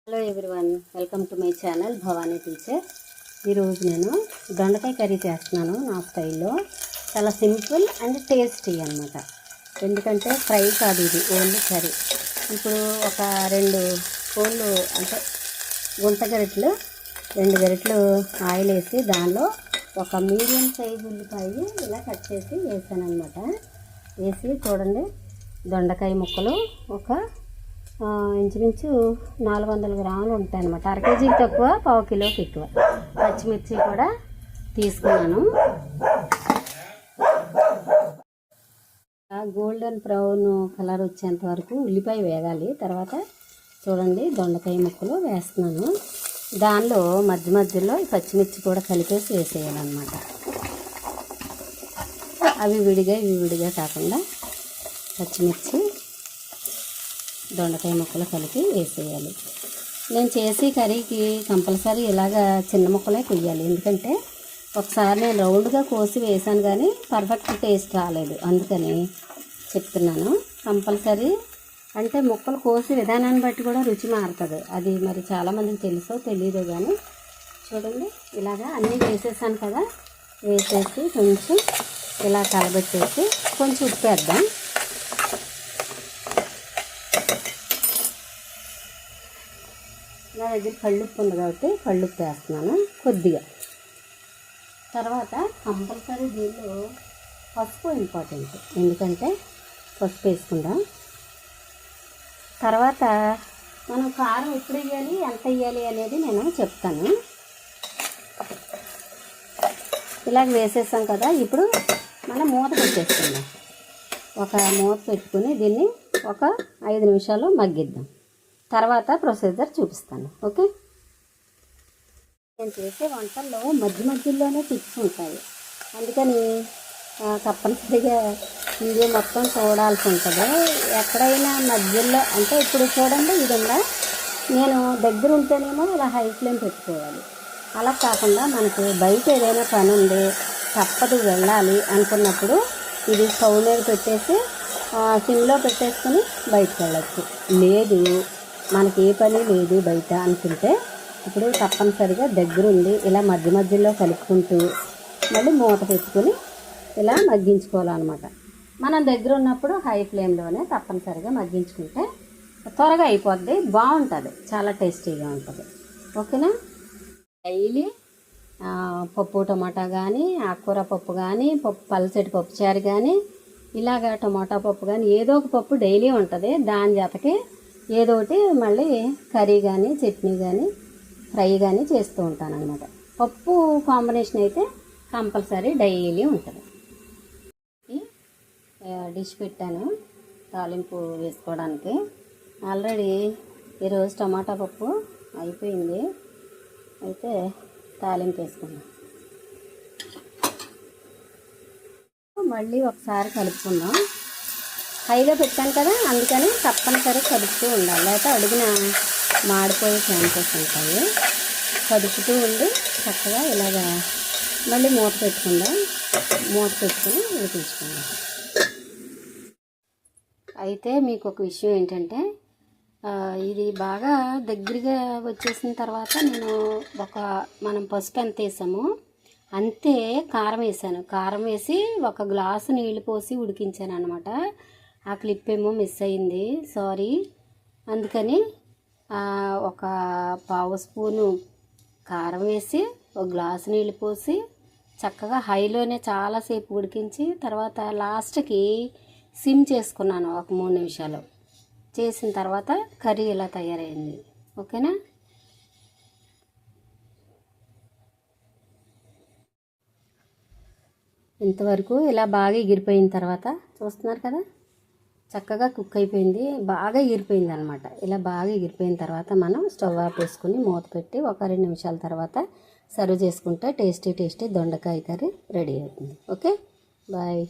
Hello everyone, welcome to my channel Bhavani teacher. ఈరోజు నేను దొండకాయ కర్రీ చేస్తున్నాను నా స్టైల్లో. చాలా సింపుల్ అండ్ టేస్టీ అనమాట. ఎందుకంటే ఫ్రై కాదు, ఇది ఓన్లీ కర్రీ. ఇప్పుడు ఒక 2 స్పూన్లు అంటే గుంట గరిటెలు 2 గరిటెలు ఆయిల్ వేసి దానిలో ఒక మీడియం సైజు ఉల్లిపాయ ఇలా కట్ చేసి వేసాను అనమాట. వేసి చూడండి, దొండకాయ ముక్కలు ఒక ఇంచుమించు 400 గ్రాములు ఉంటాయి అన్నమాట. 1/2 కేజీకి తక్కువ, 1/4 కిలోకి ఎక్కువ. పచ్చిమిర్చి కూడా తీసుకున్నాను. గోల్డెన్ బ్రౌన్ కలర్ వచ్చేంత వరకు ఉల్లిపాయ వేగాలి. తర్వాత చూడండి, దొండకాయ ముక్కలు వేస్తున్నాను. దానిలో మధ్య మధ్యలో ఈ పచ్చిమిర్చి కూడా కలిపేసి వేసేయాలన్నమాట. అవి విడిగా ఇవి విడిగా కాకుండా పచ్చిమిర్చి దొండకాయ ముక్కలు కలిపి వేసేయాలి. నేను చేసే కర్రీకి కంపల్సరీ ఇలాగా చిన్న ముక్కలే కొయ్యాలి. ఎందుకంటే ఒకసారి నేను రౌండ్గా కోసి వేసాను కానీ పర్ఫెక్ట్ టేస్ట్ రాలేదు, అందుకని చెప్తున్నాను. కంపల్సరీ అంటే ముక్కలు కోసి విధానాన్ని బట్టి కూడా రుచి మారుతుంది. అది మరి చాలామందికి తెలుసో తెలియదు కానీ చూడండి, ఇలాగా అన్నీ వేసేసాను కదా. వేసేసి కొంచెం ఇలా కలబెట్టేసి కొంచెం ఉప్పు వేద్దాం. నా దగ్గర కళ్ళుప్పు ఉంది కాబట్టి కళ్ళుప్పు వేస్తున్నాను కొద్దిగా. తర్వాత కంపల్సరీ దీనిలో పసుపు ఇంపార్టెంట్, ఎందుకంటే పసుపు వేసుకుందాం. తర్వాత మనం కారం ఎప్పుడు వేయాలి, ఎంత వేయాలి అనేది నేను చెప్తాను. ఇలాగ వేసేసాం కదా. ఇప్పుడు మనం మూత పెట్టేసుకుందాం. ఒక మూత పెట్టుకుని దీన్ని ఒక 5 నిమిషాలు మగ్గిద్దాం. తర్వాత ప్రొసీజర్ చూపిస్తాను. ఓకే, నేను చేసే వంటల్లో మధ్య మధ్యలోనే టిప్స్ ఉంటాయి, అందుకని తప్పనిసరిగా వీడియో మొత్తం చూడాల్సి ఉంటుంది. ఎక్కడైనా మధ్యలో అంటే ఇప్పుడు చూడండి, ఇది ఉందా, నేను దగ్గర ఉంటేనేమో ఇలా హై ఫ్లేమ్ పెట్టుకోవాలి. అలా కాకుండా మనకు బయట ఏదైనా పని ఉంది, తప్పదు వెళ్ళాలి అనుకున్నప్పుడు ఇది స్టవ్ మీద పెట్టేసి సిమ్లో పెట్టేసుకొని బయటకు వెళ్ళచ్చు. లేదు మనకి ఏ పని లేదు బయట అనుకుంటే ఇప్పుడు తప్పనిసరిగా దగ్గరుండి ఇలా మధ్య మధ్యలో కలుపుకుంటూ మళ్ళీ మూత పెట్టుకుని ఇలా మగ్గించుకోవాలన్నమాట. మనం దగ్గర ఉన్నప్పుడు హై ఫ్లేమ్లోనే తప్పనిసరిగా మగ్గించుకుంటే త్వరగా అయిపోద్ది, బాగుంటుంది, చాలా టేస్టీగా ఉంటుంది. ఓకేనా. డైలీ పప్పు టమాటా కానీ, ఆకుకూర పప్పు కానీ, పల్చటి పప్పు చారు కానీ, ఇలాగా టమాటా పప్పు కానీ ఏదో ఒక పప్పు డైలీ ఉంటుంది. దాని జతకి ఏదో ఒకటి మళ్ళీ కర్రీ కానీ, చట్నీ కానీ, ఫ్రై కానీ చేస్తూ ఉంటాను అనమాట. పప్పు కాంబినేషన్ అయితే కంపల్సరీ డైలీ ఉంటుంది. డిష్ పెట్టాను తాలింపు వేసుకోవడానికి. ఆల్రెడీ ఈరోజు టమాటా పప్పు అయిపోయింది, అయితే తాలింపు వేసుకున్నాం. మళ్ళీ ఒకసారి కలుపుకుందాం. హైలో పెట్టాను కదా, అందుకని తప్పనిసరి కలుపుతూ ఉండాలి, లేకపోతే అడుగున మాడిపోయే ఛాన్సెస్ ఉంటాయి. కదుపుతూ ఉండి చక్కగా ఇలాగా మళ్ళీ మూత పెట్టుకుందాం. మూత పెట్టుకుని ఉడికించుకుందాం. అయితే మీకు ఒక విషయం ఏంటంటే, ఇది బాగా దగ్గరగా వచ్చేసిన తర్వాత నేను మనం పసుపు ఎంత వేసామో అంతే కారం వేసాను. కారం వేసి 1 గ్లాసు నీళ్ళు పోసి ఉడికించాను అనమాట. ఆ క్లిప్ ఏమో మిస్ అయింది, సారీ. అందుకని 1/2 స్పూను కారం వేసి 1 గ్లాసు నీళ్ళు పోసి చక్కగా హైలోనే చాలాసేపు ఉడికించి తర్వాత లాస్ట్కి సిమ్ చేసుకున్నాను ఒక 3 నిమిషాలు. చేసిన తర్వాత కర్రీ ఇలా తయారైంది. ఓకేనా. ఇంతవరకు ఇలా బాగా ఎగిరిపోయిన తర్వాత చూస్తున్నారు కదా, చక్కగా కుక్ అయిపోయింది, బాగా ఎగిరిపోయింది అనమాట. ఇలా బాగా ఎగిరిపోయిన తర్వాత మనం స్టవ్ ఆపేసుకుని మూత పెట్టి ఒక 2 నిమిషాల తర్వాత సర్వ్ చేసుకుంటే టేస్టీ దొండకాయ కర్రీ రెడీ అవుతుంది. Okay, bye.